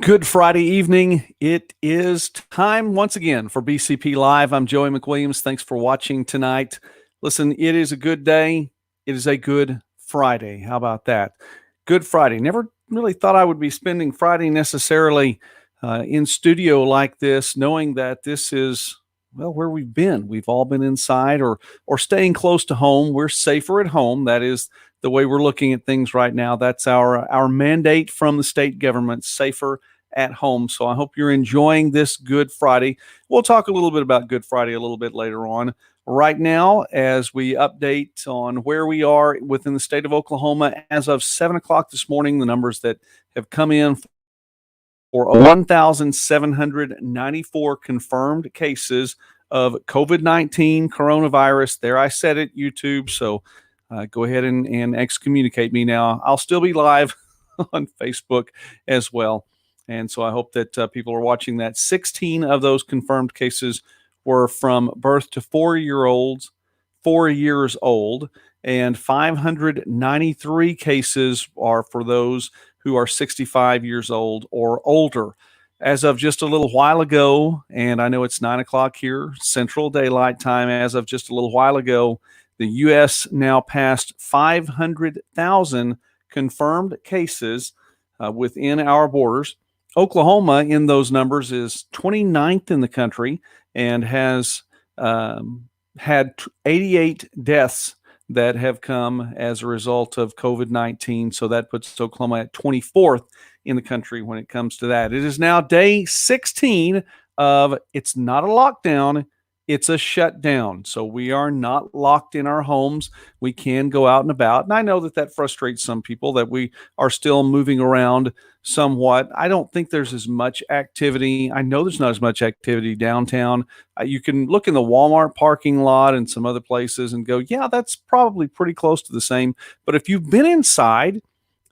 Good Friday evening. It is time once again for BCP Live. I'm Joey McWilliams. Thanks for watching tonight. Listen, it is a good day. It is a good Friday. How about that? Good Friday. Never really thought I would be spending Friday necessarily in studio like this, knowing that this is, well, where we've been. We've all been inside or staying close to home. We're safer at home. That is the way we're looking at things right now. That's our mandate from the state government, safer at home. So I hope you're enjoying this Good Friday. We'll talk a little bit about Good Friday a little bit later on. Right now, as we update on where we are within the state of Oklahoma, as of 7 o'clock this morning, the numbers that have come in for 1,794 confirmed cases of COVID-19 coronavirus. There, I said it, YouTube. So go ahead and excommunicate me now. I'll still be live on Facebook as well. And so I hope that people are watching that. 16 of those confirmed cases were from birth to 4 years old, and 593 cases are for those who are 65 years old or older. As of just a little while ago, and I know it's 9 o'clock here, Central Daylight Time, as of just a little while ago, the U.S. now passed 500,000 confirmed cases within our borders. Oklahoma in those numbers is 29th in the country and has had 88 deaths that have come as a result of COVID-19. So that puts Oklahoma at 24th in the country when it comes to that. It is now day 16 of it's not a lockdown, it's a shutdown. So we are not locked in our homes. We can go out and about. And I know that frustrates some people that we are still moving around somewhat. I don't think there's as much activity. I know there's not as much activity downtown. You can look in the Walmart parking lot and some other places and go, yeah, that's probably pretty close to the same. But if you've been inside,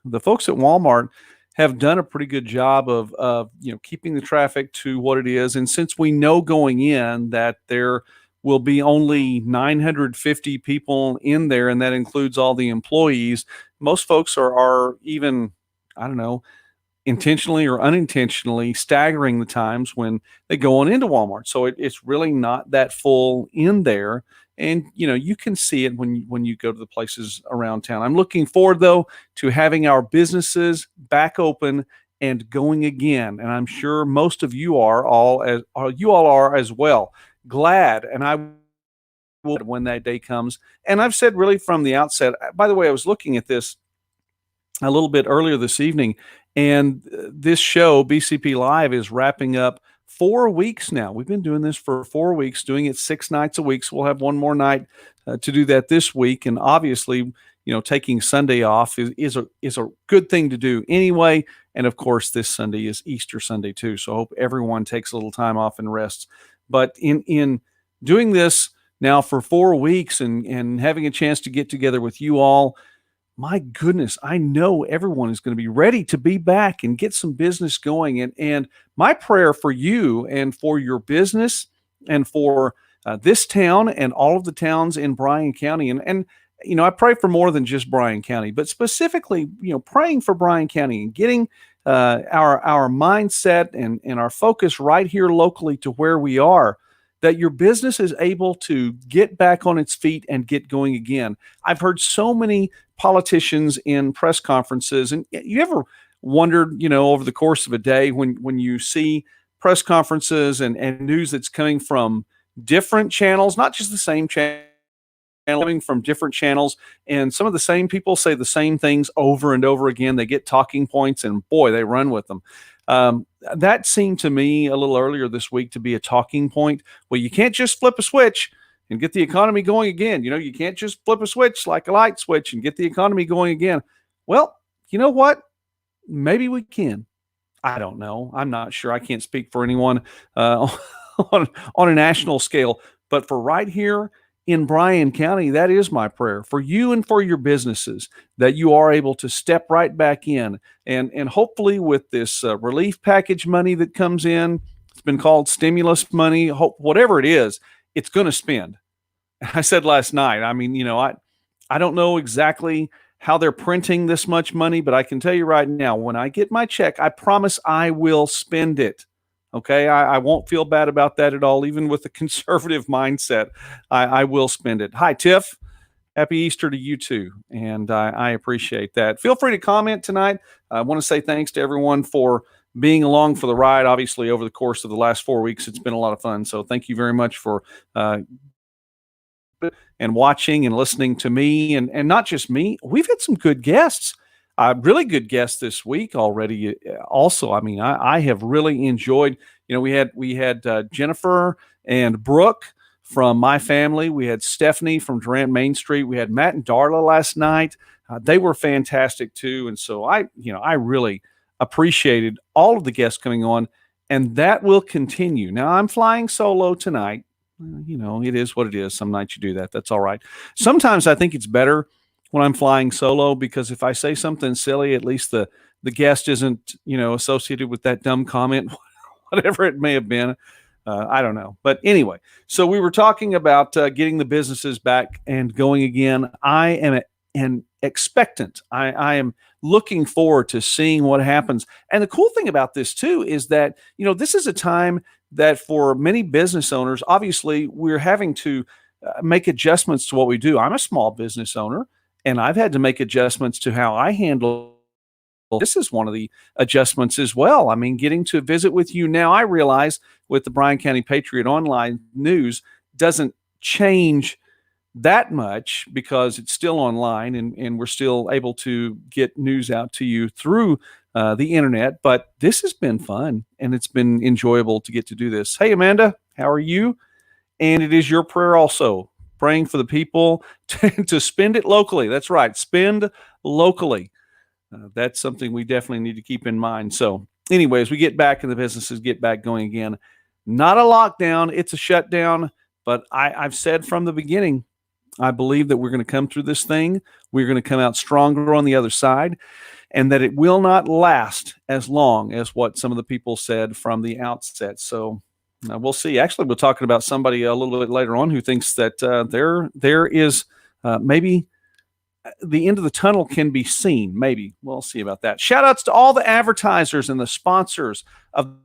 the folks at Walmart have done a pretty good job of keeping the traffic to what it is. And since we know going in that there will be only 950 people in there, and that includes all the employees, most folks are even, I don't know, intentionally or unintentionally staggering the times when they go on into Walmart. So it's really not that full in there. And, you can see it when you go to the places around town. I'm looking forward, though, to having our businesses back open and going again. And I'm sure most of you all are as well. Glad, and I will when that day comes. And I've said really from the outset, by the way, I was looking at this a little bit earlier this evening, and this show, BCP Live, is wrapping up 4 weeks now. We've been doing this for 4 weeks, doing it 6 nights a week. So we'll have one more night to do that this week. And obviously, taking Sunday off is a good thing to do anyway. And of course, this Sunday is Easter Sunday too. So I hope everyone takes a little time off and rests. But in doing this now for 4 weeks and having a chance to get together with you all, my goodness, I know everyone is going to be ready to be back and get some business going. And my prayer for you and for your business and for this town and all of the towns in Bryan County, and I pray for more than just Bryan County, but specifically, praying for Bryan County and getting our mindset and our focus right here locally to where we are, that your business is able to get back on its feet and get going again. I've heard so many politicians in press conferences, and you ever wondered, over the course of a day when you see press conferences and news that's coming from different channels, not just the same channel, coming from different channels, and some of the same people say the same things over and over again. They get talking points and boy, they run with them. That seemed to me a little earlier this week to be a talking point. Well, you can't just flip a switch and get the economy going again. You can't just flip a switch like a light switch and get the economy going again. Well, you know what? Maybe we can. I don't know. I'm not sure. I can't speak for anyone on a national scale. But for right here in Bryan County, that is my prayer for you and for your businesses, that you are able to step right back in. And hopefully with this relief package money that comes in, it's been called stimulus money, whatever it is, it's going to spend. I said last night, I don't know exactly how they're printing this much money, but I can tell you right now, when I get my check, I promise I will spend it. Okay, I won't feel bad about that at all, even with a conservative mindset. I will spend it. Hi, Tiff. Happy Easter to you too. And I appreciate that. Feel free to comment tonight. I want to say thanks to everyone for being along for the ride. Obviously, over the course of the last 4 weeks, it's been a lot of fun. So thank you very much for and watching and listening to me, and not just me. We've had some good guests, really good guests this week already. Also, I mean, I have really enjoyed. You know, we had Jennifer and Brooke from my family. We had Stephanie from Durant Main Street. We had Matt and Darla last night. They were fantastic too, and so I really appreciated all of the guests coming on, and that will continue. Now I'm flying solo tonight. You know, it is what it is. Some nights you do that. That's all right. Sometimes I think it's better when I'm flying solo, because if I say something silly, at least the guest isn't, associated with that dumb comment, whatever it may have been. I don't know. But anyway, so we were talking about getting the businesses back and going again. I am an expectant. I am looking forward to seeing what happens. And the cool thing about this too is that, this is a time that for many business owners, obviously we're having to make adjustments to what we do. I'm a small business owner, and I've had to make adjustments to how I handle. This is one of the adjustments as well. I mean, getting to visit with you now, I realize with the Bryan County Patriot online news doesn't change that much because it's still online, and we're still able to get news out to you through the internet. But this has been fun, and it's been enjoyable to get to do this. Hey, Amanda, how are you? And it is your prayer also, praying for the people to spend it locally. That's right, spend locally. That's something we definitely need to keep in mind. So anyways, we get back and the businesses get back going again. Not a lockdown, it's a shutdown. But I've said from the beginning, I believe that we're going to come through this thing. We're going to come out stronger on the other side, and that it will not last as long as what some of the people said from the outset. So we'll see. Actually, we're talking about somebody a little bit later on who thinks that there is maybe the end of the tunnel can be seen. Maybe we'll see about that. Shout outs to all the advertisers and the sponsors of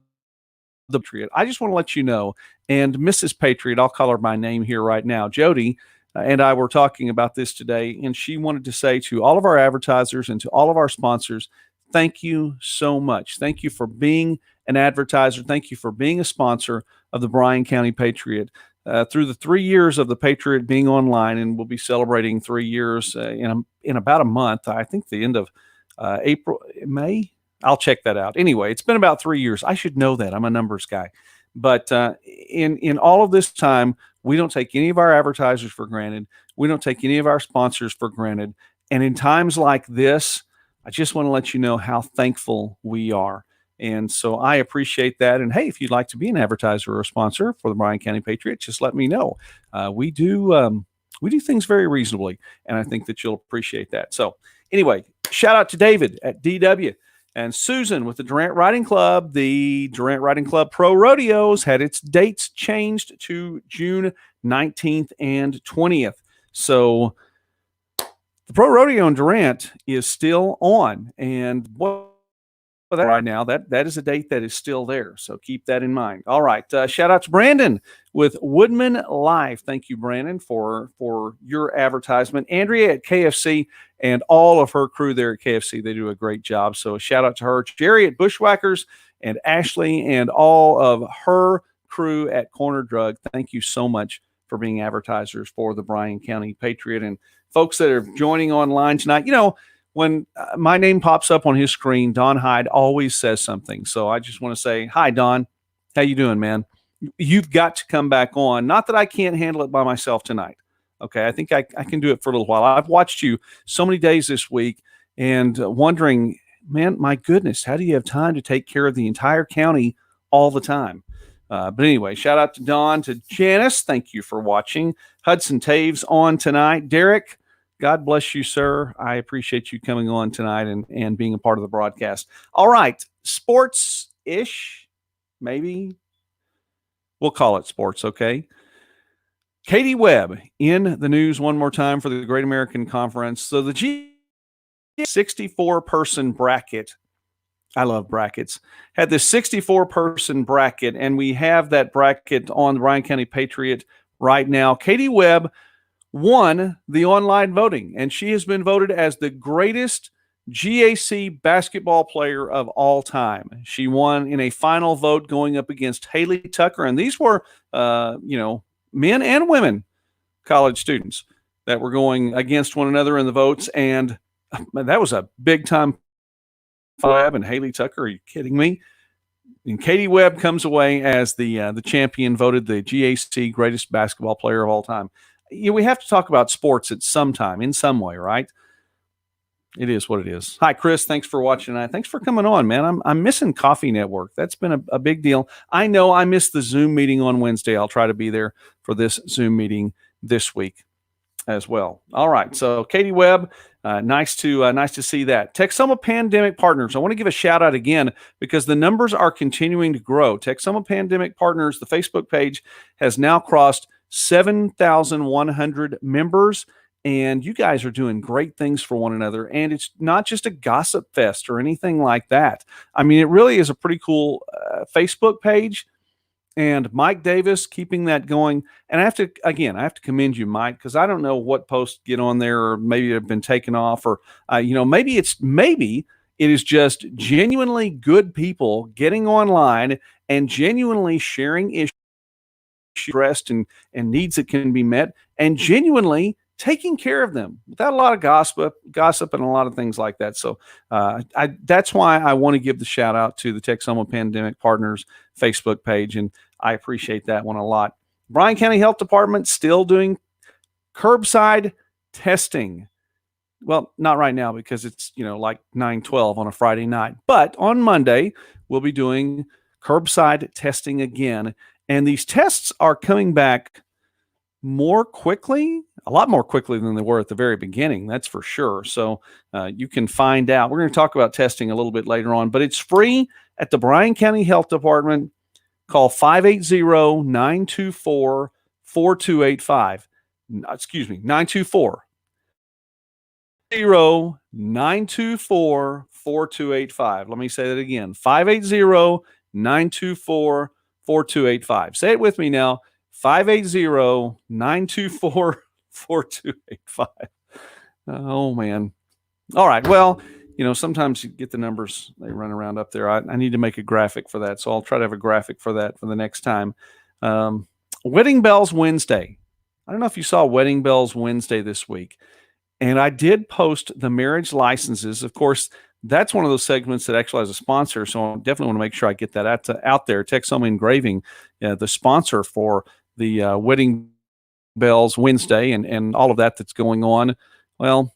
the Patriot. I just want to let you know, and Mrs. Patriot, I'll call her by name here right now, Jody, and I were talking about this today, and she wanted to say to all of our advertisers and to all of our sponsors, thank you so much. Thank you for being an advertiser. Thank you for being a sponsor of the Bryan County Patriot. Through the 3 years of the Patriot being online, and we'll be celebrating 3 years in about a month. I think the end of April, May. I'll check that out. Anyway, it's been about 3 years. I should know that. I'm a numbers guy. But in all of this time, we don't take any of our advertisers for granted. We don't take any of our sponsors for granted. And in times like this, I just want to let you know how thankful we are. And so I appreciate that. And hey, if you'd like to be an advertiser or a sponsor for the Bryan County Patriot, just let me know. We do things very reasonably, and I think that you'll appreciate that. So anyway, shout out to David at DW and Susan with the Durant Riding Club. The Durant Riding Club Pro Rodeos had its dates changed to June 19th and 20th. So the Pro Rodeo in Durant is still on, and right now, that is a date that is still there. So keep that in mind. All right. Shout out to Brandon with Woodman Live. Thank you, Brandon, for your advertisement. Andrea at KFC and all of her crew there at KFC. They do a great job. So a shout out to her. Jerry at Bushwhackers and Ashley and all of her crew at Corner Drug. Thank you so much for being advertisers for the Bryan County Patriot. And folks that are joining online tonight, when my name pops up on his screen, Don Hyde always says something. So I just want to say, hi, Don. How you doing, man? You've got to come back on. Not that I can't handle it by myself tonight. Okay, I think I can do it for a little while. I've watched you so many days this week and wondering, man, my goodness, how do you have time to take care of the entire county all the time? But anyway, shout out to Don, to Janice. Thank you for watching. Hudson Taves on tonight. Derek, God bless you, sir. I appreciate you coming on tonight and being a part of the broadcast. All right, sports-ish, maybe. We'll call it sports, okay? Katie Webb in the news one more time for the Great American Conference. So the 64-person bracket. I love brackets. Had this 64-person bracket, and we have that bracket on the Bryan County Patriot right now. Katie Webb won the online voting, and she has been voted as the greatest GAC basketball player of all time. She won in a final vote going up against Haley Tucker, and these were, men and women college students that were going against one another in the votes, and that was a big-time Webb and Haley Tucker. Are you kidding me? And Katie Webb comes away as the champion, voted the GAC greatest basketball player of all time. We have to talk about sports at some time, in some way, right? It is what it is. Hi, Chris. Thanks for watching tonight. Thanks for coming on, man. I'm missing Coffee Network. That's been a big deal. I know I missed the Zoom meeting on Wednesday. I'll try to be there for this Zoom meeting this week as well. All right. So Katie Webb, nice to see that. Texoma Pandemic Partners. I want to give a shout out again because the numbers are continuing to grow. Texoma Pandemic Partners, the Facebook page, has now crossed 7,100 members. And you guys are doing great things for one another. And it's not just a gossip fest or anything like that. I mean, it really is a pretty cool Facebook page. And Mike Davis keeping that going. And I have to commend you, Mike, because I don't know what posts get on there, or maybe have been taken off, or maybe it is just genuinely good people getting online and genuinely sharing issues addressed and needs that can be met, and genuinely taking care of them without a lot of gossip and a lot of things like that. So that's why I want to give the shout out to the Texoma Pandemic Partners Facebook page, and I appreciate that one a lot. Bryan County Health Department still doing curbside testing. Well, not right now because it's like 9/12 on a Friday night, but on Monday we'll be doing curbside testing again, and these tests are coming back more quickly, a lot more quickly than they were at the very beginning. That's for sure. So you can find out. We're going to talk about testing a little bit later on, but it's free at the Bryan County Health Department. Call 580-924-4285. Excuse me, 924-4285. Let me say that again. 580-924-4285. Say it with me now. 580-924-4285. Oh, man. All right. Well, sometimes you get the numbers, they run around up there. I need to make a graphic for that, so I'll try to have a graphic for that for the next time. Wedding Bells Wednesday. I don't know if you saw Wedding Bells Wednesday this week, and I did post the marriage licenses. Of course, that's one of those segments that actually has a sponsor, so I definitely want to make sure I get that out there. Texoma Engraving, the sponsor for the Wedding Bells Wednesday and all of that's going on. Well,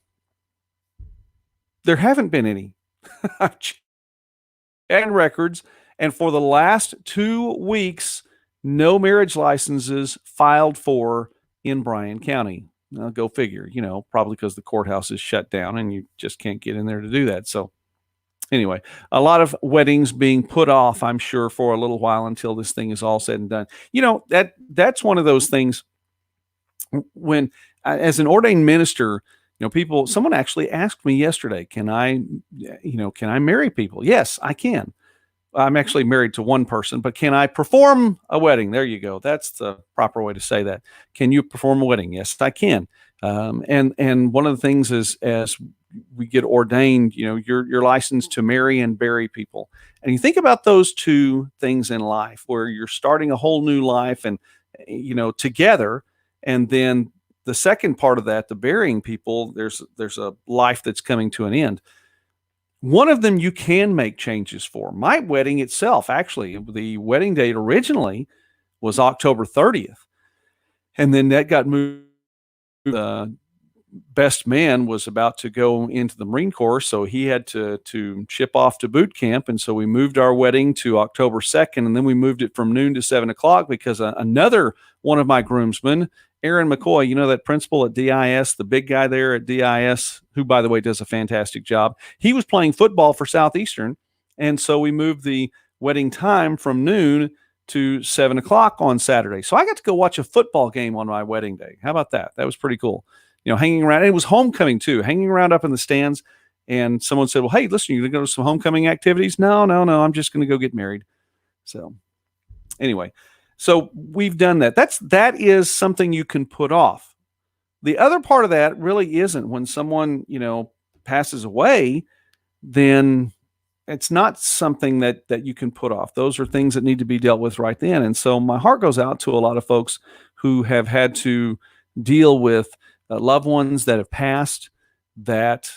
there haven't been any and records, and for the last 2 weeks, no marriage licenses filed for in Bryan County. Now, go figure, probably because the courthouse is shut down and you just can't get in there to do that. So anyway, a lot of weddings being put off, I'm sure, for a little while until this thing is all said and done. That's one of those things when, as an ordained minister, someone actually asked me yesterday, can I marry people? Yes, I can. I'm actually married to one person, but can I perform a wedding? There you go. That's the proper way to say that. Can you perform a wedding? Yes, I can. And one of the things is, as we get ordained, you're licensed to marry and bury people. And you think about those two things in life where you're starting a whole new life and, together. And then the second part of that, the burying people, there's a life that's coming to an end. One of them you can make changes for. My wedding itself, actually, the wedding date originally was October 30th. And then that got moved. The best man was about to go into the Marine Corps, so he had to ship off to boot camp. And so we moved our wedding to October 2nd, and then we moved it from noon to 7 o'clock because another one of my groomsmen, Aaron McCoy, that principal at DIS, the big guy there at DIS, who, by the way, does a fantastic job. He was playing football for Southeastern, and so we moved the wedding time from noon to 7 o'clock on Saturday. So I got to go watch a football game on my wedding day. How about that? That was pretty cool. Hanging around. It was homecoming, too, hanging around up in the stands. And someone said, well, hey, listen, you're going to go to some homecoming activities? No, I'm just going to go get married. So anyway, so we've done that. That is something you can put off. The other part of that really isn't. When someone, passes away, then it's not something that you can put off. Those are things that need to be dealt with right then. And so my heart goes out to a lot of folks who have had to deal with loved ones that have passed, that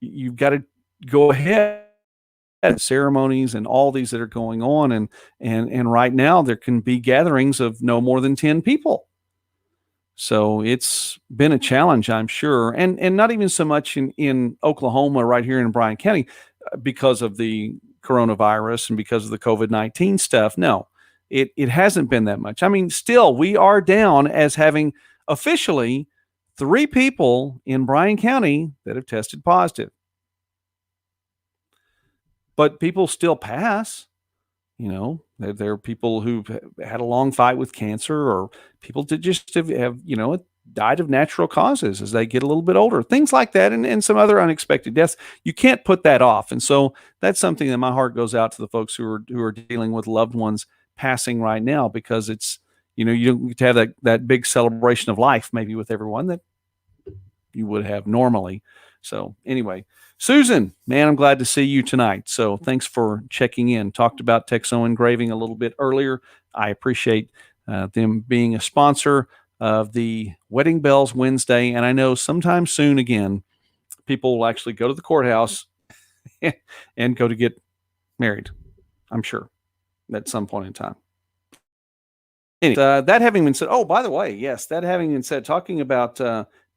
you've got to go ahead and ceremonies and all these that are going on. And right now there can be gatherings of no more than 10 people. So it's been a challenge, I'm sure. And not even so much in Oklahoma, right here in Bryan County, because of the coronavirus and because of the COVID-19 stuff. No, it hasn't been that much. I mean, still, we are down as having officially 3 people in Bryan County that have tested positive. But people still pass. There are people who've had a long fight with cancer, or people that just have died of natural causes as they get a little bit older, things like that, and some other unexpected deaths. You can't put that off. And so that's something that my heart goes out to the folks who are dealing with loved ones passing right now, because it's, you don't get to have that big celebration of life maybe with everyone that you would have normally. So anyway, Susan, man, I'm glad to see you tonight. So thanks for checking in. Talked about Texo Engraving a little bit earlier. I appreciate them being a sponsor of the Wedding Bells Wednesday. And I know sometime soon, again, people will actually go to the courthouse and go to get married, I'm sure, at some point in time. Anyway, that having been said, oh, by the way, yes, that having been said, talking about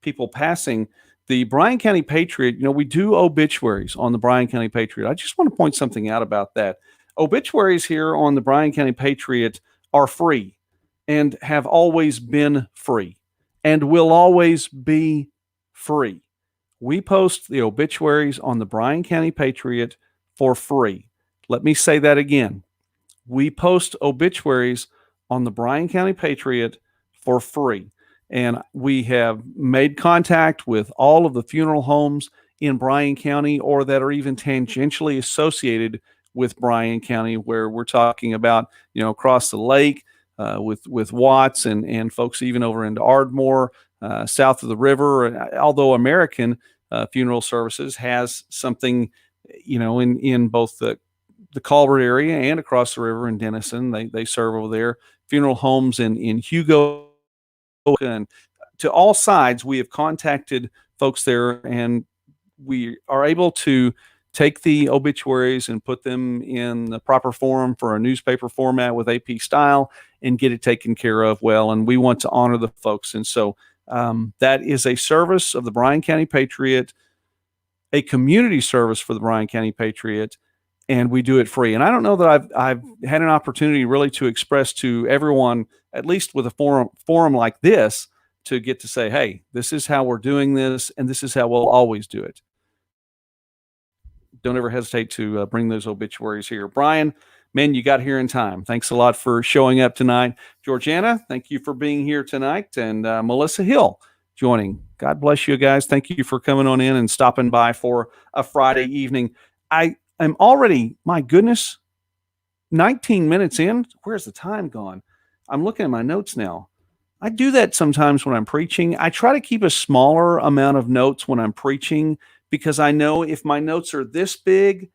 people passing, the Bryan County Patriot, we do obituaries on the Bryan County Patriot. I just want to point something out about that. Obituaries here on the Bryan County Patriot are free and have always been free and will always be free. We post the obituaries on the Bryan County Patriot for free. Let me say that again. We post obituaries on the Bryan County Patriot for free. And we have made contact with all of the funeral homes in Bryan County, or that are even tangentially associated with Bryan County, where we're talking about, across the lake with Watts and folks even over into Ardmore, south of the river. Although American Funeral Services has something, in both the Colbert area and across the river in Denison. They serve over there. Funeral homes in Hugo. And to all sides, we have contacted folks there, and we are able to take the obituaries and put them in the proper form for a newspaper format with AP style and get it taken care of well. And we want to honor the folks. And so that is a service of the Bryan County Patriot, a community service for the Bryan County Patriot, and we do it free. And I don't know that I've had an opportunity really to express to everyone, at least with a forum like this, to get to say, hey, this is how we're doing this, and this is how we'll always do it. Don't ever hesitate to bring those obituaries here. Brian, man, you got here in time. Thanks a lot for showing up tonight. Georgiana, thank you for being here tonight. And Melissa Hill joining. God bless you guys. Thank you for coming on in and stopping by for a Friday evening. I'm already, my goodness, 19 minutes in. Where's the time gone? I'm looking at my notes now. I do that sometimes when I'm preaching. I try to keep a smaller amount of notes when I'm preaching, because I know if my notes are this big,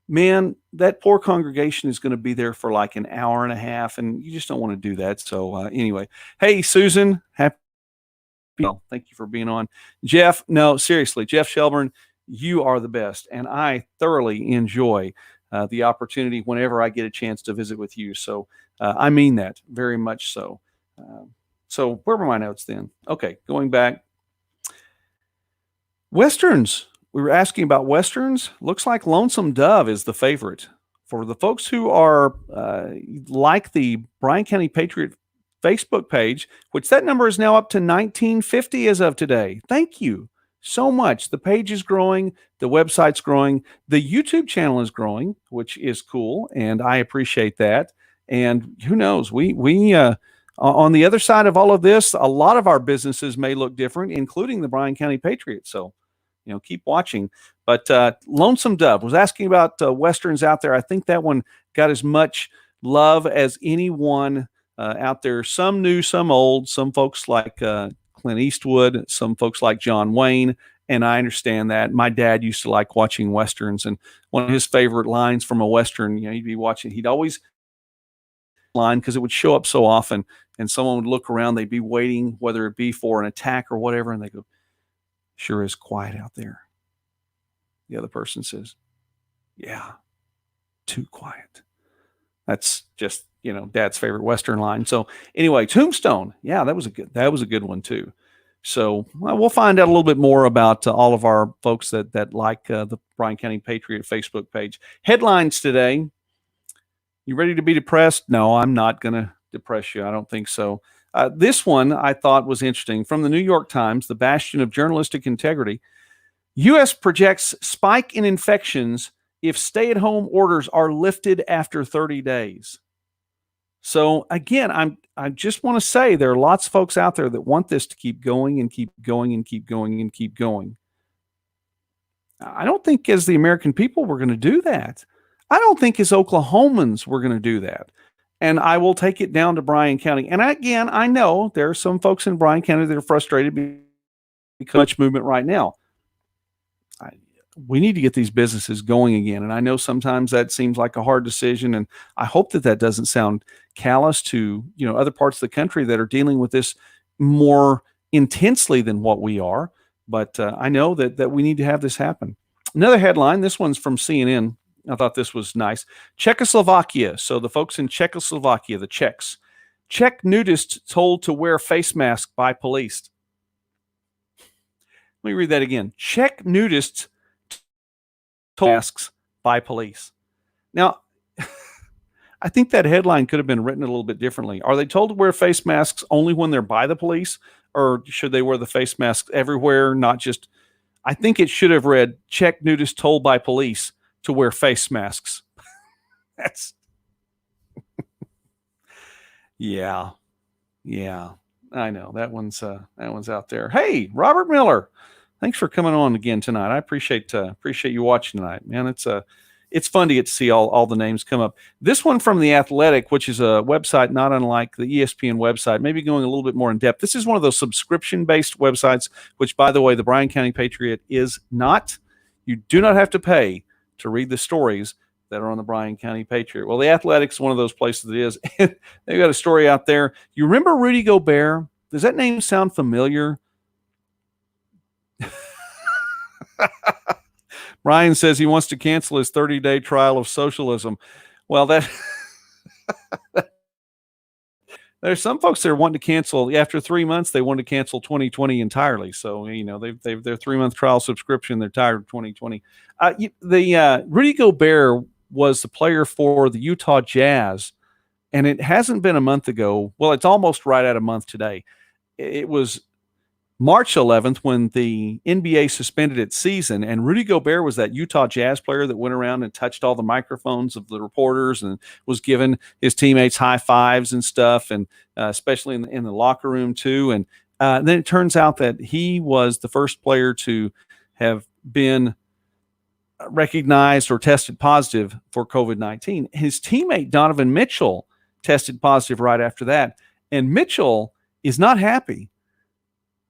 man, that poor congregation is going to be there for like an hour and a half, and you just don't want to do that. So anyway, hey, Susan, thank you for being on. Jeff, no, seriously, Jeff Shelburne, you are the best, and I thoroughly enjoy the opportunity whenever I get a chance to visit with you. So I mean that very much so. So where were my notes then? Okay, going back. Westerns. We were asking about Westerns. Looks like Lonesome Dove is the favorite. For the folks who are like the Bryan County Patriot Facebook page, which that number is now up to 1950 as of today. Thank you so much. The page is growing. The website's growing. The YouTube channel is growing, which is cool, and I appreciate that. And who knows, we on the other side of all of this, a lot of our businesses may look different, including the Bryan County Patriot. So, keep watching. But Lonesome Dove was asking about Westerns out there. I think that one got as much love as anyone out there. Some new, some old, some folks like Clint Eastwood, some folks like John Wayne. And I understand that. My dad used to like watching Westerns, and one of his favorite lines from a Western, he'd be watching, he'd always line because it would show up so often, and someone would look around, they'd be waiting, whether it be for an attack or whatever, and they go, "Sure is quiet out there." The other person says, "Yeah, too quiet." That's just, Dad's favorite Western line. So anyway, Tombstone. Yeah, that was a good one too. So we'll find out a little bit more about all of our folks that like the Bryan County Patriot Facebook page. Headlines today. You ready to be depressed? No, I'm not going to depress you. I don't think so. This one I thought was interesting. From the New York Times, the bastion of journalistic integrity. U.S. projects spike in infections if stay-at-home orders are lifted after 30 days. So again, I just want to say there are lots of folks out there that want this to keep going and keep going and keep going and keep going. I don't think as the American people we're going to do that. I don't think as Oklahomans we're going to do that. And I will take it down to Bryan County. And again, I know there are some folks in Bryan County that are frustrated because much movement right now. We need to get these businesses going again. And I know sometimes that seems like a hard decision. And I hope that doesn't sound callous to, other parts of the country that are dealing with this more intensely than what we are. But I know that we need to have this happen. Another headline, this one's from CNN. I thought this was nice. Czechoslovakia. So the folks in Czechoslovakia, the Czechs, Czech nudists told to wear face masks by police. Let me read that again. Czech nudists told masks by police. Now, I think that headline could have been written a little bit differently. Are they told to wear face masks only when they're by the police, or should they wear the face masks everywhere, not just? I think it should have read Czech nudists told by police to wear face masks. That's yeah. I know that one's out there. Hey, Robert Miller, thanks for coming on again tonight. I appreciate you watching tonight, man. It's fun to get to see all the names come up. This one from The Athletic, which is a website not unlike the ESPN website, maybe going a little bit more in depth. This is one of those subscription-based websites, which, by the way, the Bryan County Patriot is not. You do not have to pay to read the stories that are on the Bryan County Patriot. Well, The Athletic's one of those places that is. They've got a story out there. You remember Rudy Gobert? Does that name sound familiar? Ryan says he wants to cancel his 30-day trial of socialism. Well, there's some folks that are wanting to cancel after 3 months. They want to cancel 2020 entirely. So they've their 3-month trial subscription. They're tired of 2020. Rudy Gobert was the player for the Utah Jazz, and it hasn't been a month ago. Well, it's almost right at a month today. It was March 11th when the NBA suspended its season, and Rudy Gobert was that Utah Jazz player that went around and touched all the microphones of the reporters and was giving his teammates high fives and stuff, and especially in the locker room too. And then it turns out that he was the first player to have been recognized or tested positive for COVID-19. His teammate Donovan Mitchell tested positive right after that, and Mitchell is not happy.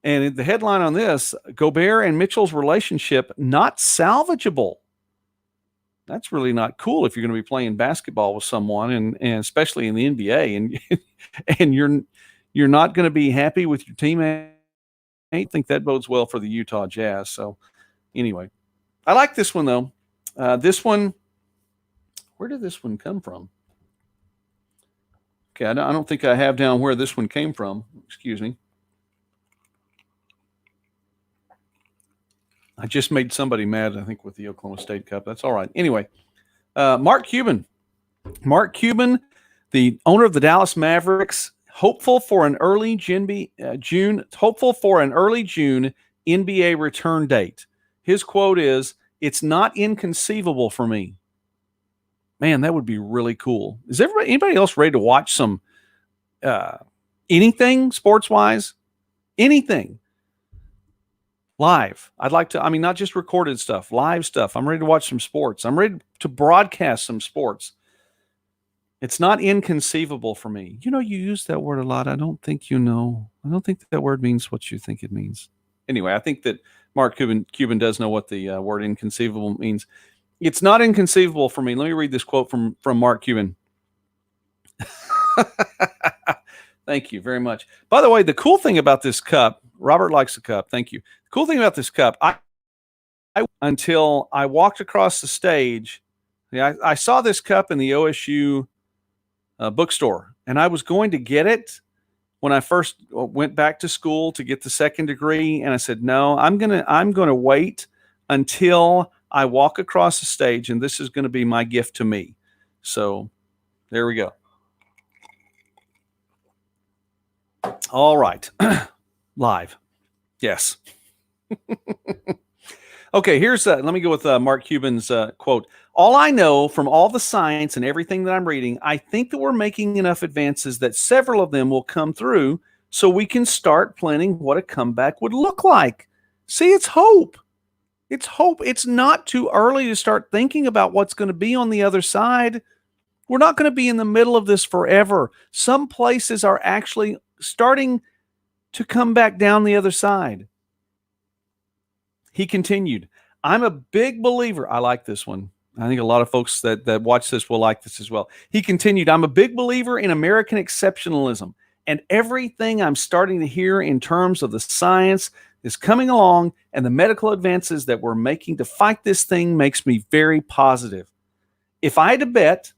And the headline on this, Gobert and Mitchell's relationship not salvageable. That's really not cool if you're going to be playing basketball with someone, and especially in the NBA, and you're not going to be happy with your teammate. I think that bodes well for the Utah Jazz. So anyway, I like this one though. This one, where did this one come from? Okay, I don't think I have down where this one came from. Excuse me. I just made somebody mad, I think, with the Oklahoma State Cup. That's all right. Anyway, Mark Cuban, the owner of the Dallas Mavericks, hopeful for an early June NBA return date. His quote is, "It's not inconceivable for me." Man, that would be really cool. Is anybody else ready to watch some anything sports-wise? Anything. live. I'd like to, not just recorded stuff, live stuff. I'm ready to watch some sports. I'm ready to broadcast some sports. It's not inconceivable for me. You use that word a lot. I don't think you know. I don't think that word means what you think it means. Anyway, I think that Mark Cuban does know what the word inconceivable means. It's not inconceivable for me. Let me read this quote from Mark Cuban. Thank you very much. By the way, the cool thing about this cup, Robert likes the cup. Thank you. The cool thing about this cup, until I walked across the stage, I saw this cup in the OSU bookstore, and I was going to get it when I first went back to school to get the second degree, and I said, no, I'm gonna wait until I walk across the stage, and this is going to be my gift to me. So there we go. All right. Live. Yes. Okay, here's let me go with Mark Cuban's quote. All I know from all the science and everything that I'm reading, I think that we're making enough advances that several of them will come through so we can start planning what a comeback would look like. See, it's hope. It's hope. It's not too early to start thinking about what's going to be on the other side. We're not going to be in the middle of this forever. Some places are actually starting to come back down the other side. He continued, I'm a big believer. I like this one. I think a lot of folks that watch this will like this as well. He continued, I'm a big believer in American exceptionalism, and everything I'm starting to hear in terms of the science is coming along and the medical advances that we're making to fight this thing makes me very positive. If I had to bet,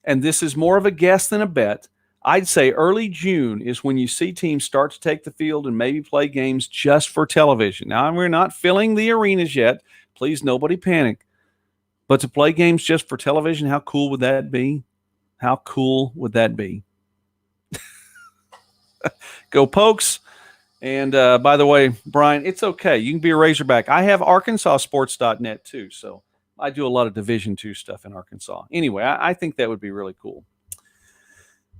and this is more of a guess than a bet, I'd say early June is when you see teams start to take the field and maybe play games just for television. Now, we're not filling the arenas yet. Please, nobody panic. But to play games just for television, how cool would that be? How cool would that be? Go Pokes. And by the way, Brian, it's okay. You can be a Razorback. I have ArkansasSports.net too. So I do a lot of Division II stuff in Arkansas. Anyway, I think that would be really cool.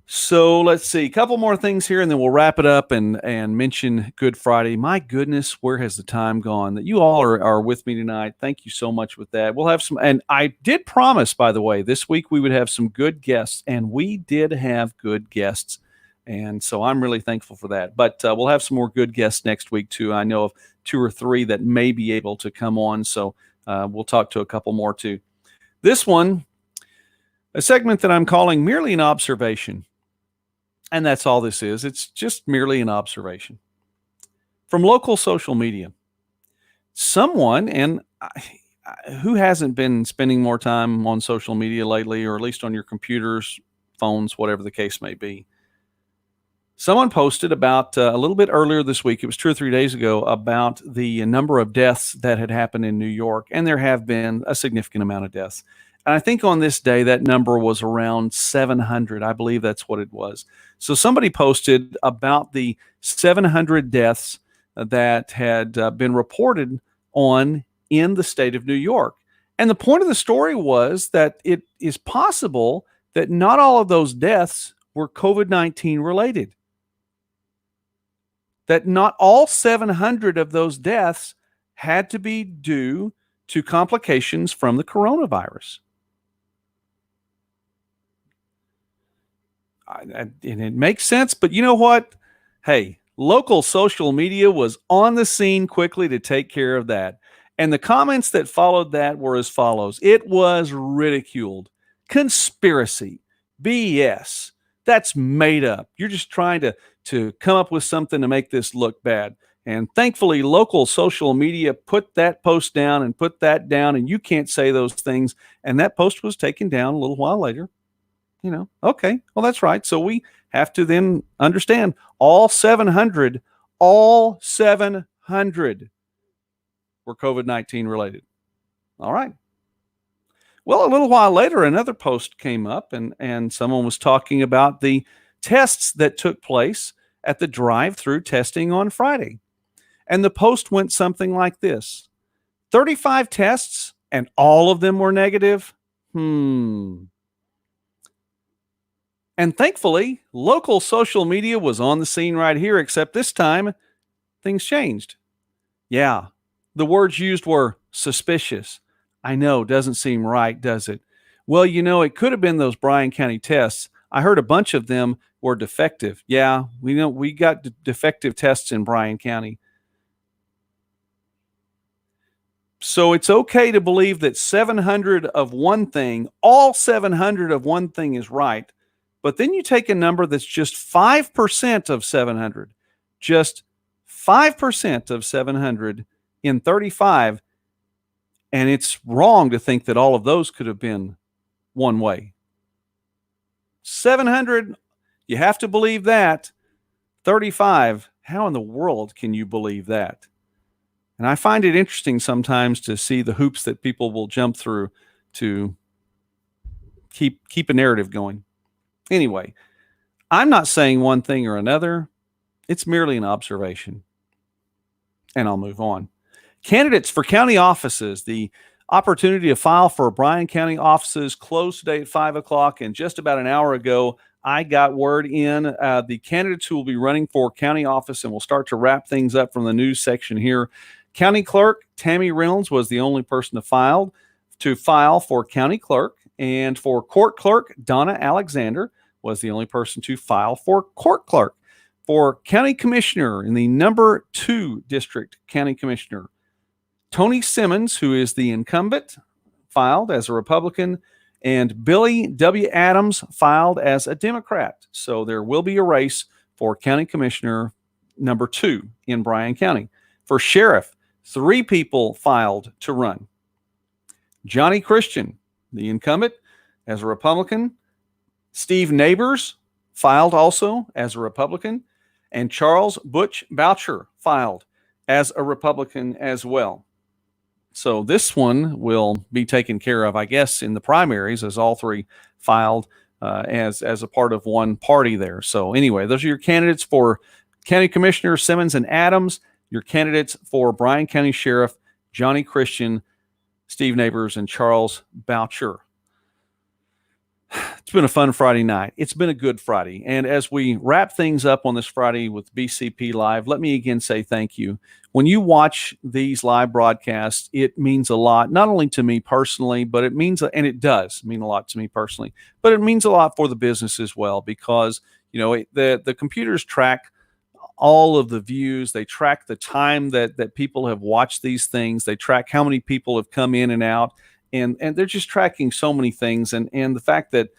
So let's see, a couple more things here, and then we'll wrap it up and mention Good Friday. My goodness, where has the time gone? That you all are with me tonight. Thank you so much with that. We'll have some, and I did promise, by the way, this week we would have some good guests, and we did have good guests. And so I'm really thankful for that. But we'll have some more good guests next week, too. I know of 2 or 3 that may be able to come on, so we'll talk to a couple more, too. This one, a segment that I'm calling Merely an Observation. And that's all this is. It's just merely an observation. From local social media, someone, and who hasn't been spending more time on social media lately, or at least on your computers, phones, whatever the case may be. Someone posted about a little bit earlier this week, it was 2 or 3 days ago, about the number of deaths that had happened in New York. And there have been a significant amount of deaths. And I think on this day, that number was around 700. I believe that's what it was. So somebody posted about the 700 deaths that had been reported on in the state of New York. And the point of the story was that it is possible that not all of those deaths were COVID-19 related. That not all 700 of those deaths had to be due to complications from the coronavirus. And it makes sense, but you know what? Hey, local social media was on the scene quickly to take care of that. And the comments that followed that were as follows. It was ridiculed. Conspiracy. BS. That's made up. You're just trying to come up with something to make this look bad. And thankfully, local social media put that post down and put that down, and you can't say those things. And that post was taken down a little while later. Okay, well, that's right. So we have to then understand all 700 were COVID-19 related. All right. Well, a little while later, another post came up, and someone was talking about the tests that took place at the drive-through testing on Friday. And the post went something like this: 35 tests, and all of them were negative? And thankfully, local social media was on the scene right here, except this time, things changed. Yeah. The words used were suspicious. I know, doesn't seem right, does it? Well, it could have been those Bryan County tests. I heard a bunch of them were defective. Yeah, we know we got defective tests in Bryan County. So it's okay to believe that 700 of one thing, all 700 of one thing is right. But then you take a number that's just 5% of 700, just 5% of 700 in 35. And it's wrong to think that all of those could have been one way. 700, you have to believe that. 35, how in the world can you believe that? And I find it interesting sometimes to see the hoops that people will jump through to keep a narrative going. Anyway, I'm not saying one thing or another. It's merely an observation. And I'll move on. Candidates for county offices. The opportunity to file for Bryan County offices closed today at 5 o'clock. And just about an hour ago, I got word in the candidates who will be running for county office, and we'll start to wrap things up from the news section here. County clerk Tammy Reynolds was the only person to file for county clerk, and for court clerk Donna Alexander was the only person to file for court clerk. For county commissioner in the number 2 district county commissioner, Tony Simmons, who is the incumbent, filed as a Republican, and Billy W. Adams filed as a Democrat. So there will be a race for county commissioner number 2 in Bryan County. For sheriff, 3 people filed to run. Johnny Christian, the incumbent, as a Republican. Steve Neighbors filed also as a Republican. And Charles Butch Boucher filed as a Republican as well. So this one will be taken care of, I guess, in the primaries, as all 3 filed as a part of one party there. So anyway, those are your candidates for County Commissioner Simmons and Adams, your candidates for Bryan County Sheriff, Johnny Christian, Steve Neighbors, and Charles Boucher. It's been a fun Friday night. It's been a good Friday. And as we wrap things up on this Friday with BCP Live, let me again say thank you. When you watch these live broadcasts, it means a lot, not only to me personally, but it means, and it does mean a lot to me personally, but it means a lot for the business as well, because, the computers track all of the views. They track the time that people have watched these things. They track how many people have come in and out. And they're just tracking so many things. And the fact that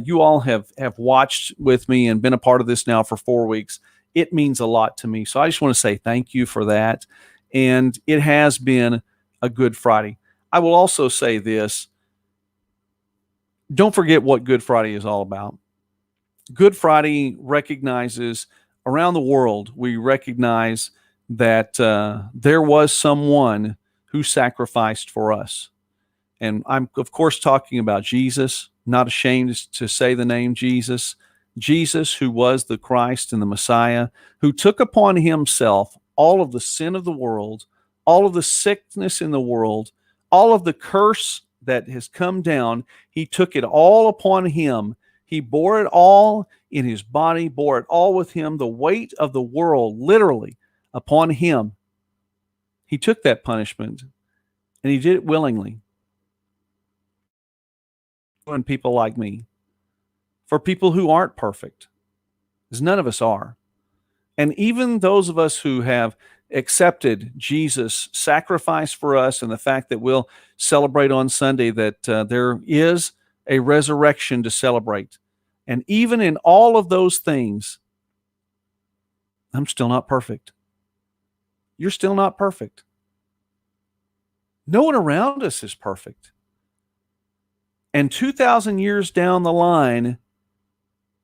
you all have watched with me and been a part of this now for 4 weeks, it means a lot to me. So I just want to say thank you for that. And it has been a good Friday. I will also say this. Don't forget what Good Friday is all about. Good Friday recognizes, around the world, we recognize that there was someone who sacrificed for us. And I'm, of course, talking about Jesus, not ashamed to say the name Jesus. Jesus, who was the Christ and the Messiah, who took upon himself all of the sin of the world, all of the sickness in the world, all of the curse that has come down. He took it all upon him. He bore it all in his body, bore it all with him, the weight of the world, literally, upon him. He took that punishment, and he did it willingly. And people like me, for people who aren't perfect, because none of us are. And even those of us who have accepted Jesus' sacrifice for us, and the fact that we'll celebrate on Sunday that there is a resurrection to celebrate. And even in all of those things, I'm still not perfect. You're still not perfect. No one around us is perfect. And 2,000 years down the line,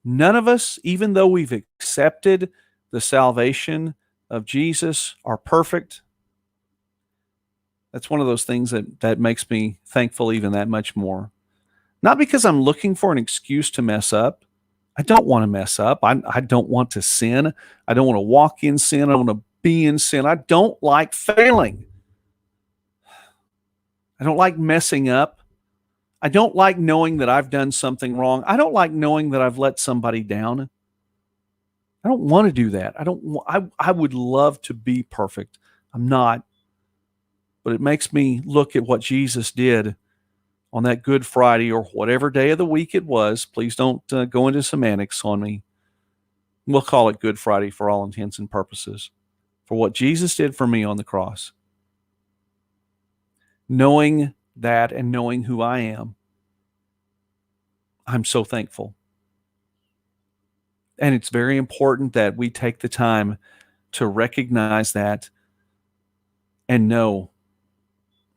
none of us, even though we've accepted the salvation of Jesus, are perfect. That's one of those things that makes me thankful even that much more. Not because I'm looking for an excuse to mess up. I don't want to mess up. I don't want to sin. I don't want to walk in sin. I don't want to be in sin. I don't like failing. I don't like messing up. I don't like knowing that I've done something wrong. I don't like knowing that I've let somebody down. I don't want to do that. I would love to be perfect. I'm not. but it makes me look at what Jesus did on that Good Friday or whatever day of the week it was. Please don't go into semantics on me. We'll call it Good Friday for all intents and purposes, for what Jesus did for me on the cross. Knowing that and knowing who I am, I'm so thankful. And it's very important that we take the time to recognize that and know,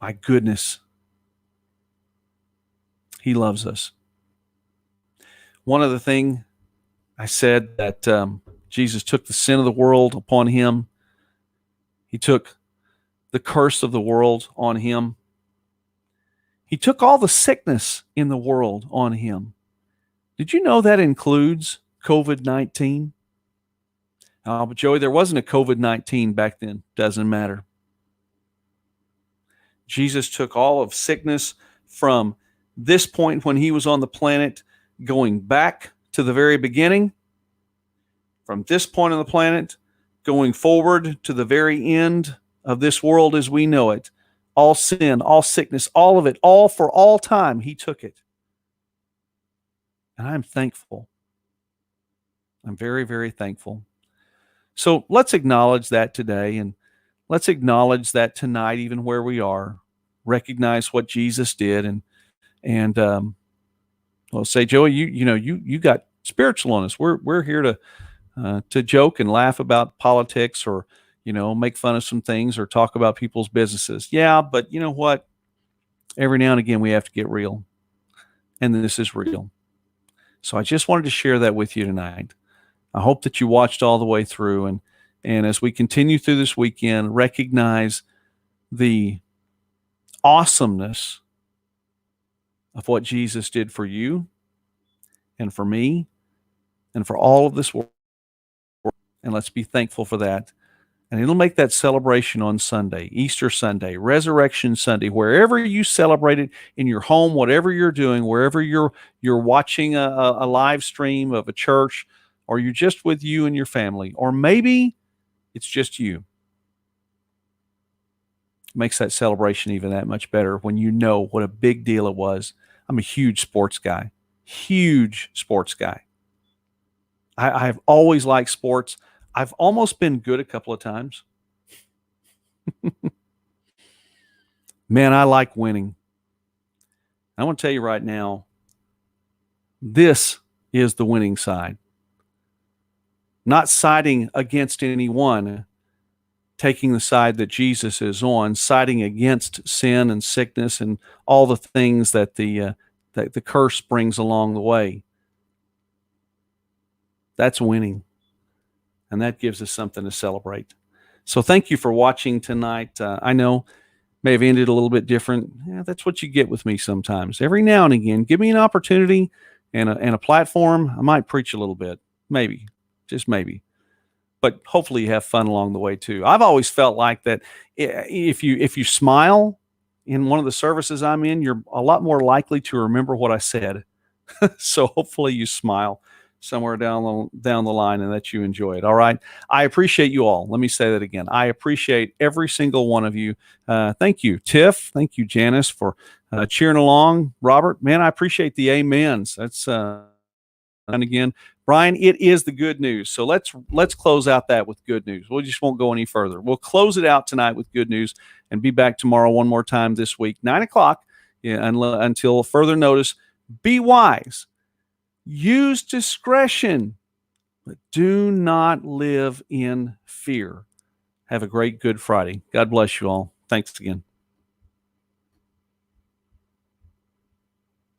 my goodness, He loves us. One other thing, I said that Jesus took the sin of the world upon Him. He took the curse of the world on Him. He took all the sickness in the world on Him. Did you know that includes COVID-19? But Joey, there wasn't a COVID-19 back then. Doesn't matter. Jesus took all of sickness from this point when He was on the planet, going back to the very beginning, from this point on the planet, going forward to the very end of this world as we know it. All sin, all sickness, all of it, all for all time, He took it. And I'm thankful. I'm very, very thankful. So let's acknowledge that today, and let's acknowledge that tonight, even where we are, recognize what Jesus did, and well, say, Joey, you got spiritual on us. We're here to joke and laugh about politics, or make fun of some things, or talk about people's businesses. Yeah, but you know what? Every now and again we have to get real, and this is real. So I just wanted to share that with you tonight. I hope that you watched all the way through, and as we continue through this weekend, recognize the awesomeness of what Jesus did for you and for me and for all of this world. And let's be thankful for that. And it'll make that celebration on Sunday, Easter Sunday, Resurrection Sunday, wherever you celebrate it, in your home, whatever you're doing, wherever you're watching a live stream of a church, or you're just with you and your family, or maybe it's just you. It makes that celebration even that much better when you know what a big deal it was. I'm a huge sports guy, huge sports guy. I've always liked sports. I've almost been good a couple of times. Man, I like winning. I want to tell you right now, this is the winning side. Not siding against anyone, taking the side that Jesus is on, siding against sin and sickness and all the things that the curse brings along the way. That's winning. And that gives us something to celebrate. So thank you for watching tonight. I know may have ended a little bit different. Yeah, that's what you get with me sometimes. Every now and again, give me an opportunity and a platform. I might preach a little bit, maybe, just maybe. But hopefully you have fun along the way too. I've always felt like that if you smile in one of the services I'm in, you're a lot more likely to remember what I said. So hopefully you smile somewhere down the line and that you enjoy it. All right. I appreciate you all. Let me say that again. I appreciate every single one of you. Thank you, Tiff. Thank you, Janice, for cheering along. Robert, man, I appreciate the amens. That's and again, Brian, it is the good news. So let's close out that with good news. We just won't go any further. We'll close it out tonight with good news and be back tomorrow one more time this week, 9:00. Yeah, until further notice. Be wise. Use discretion, but do not live in fear. Have a great Good Friday. God bless you all. Thanks again.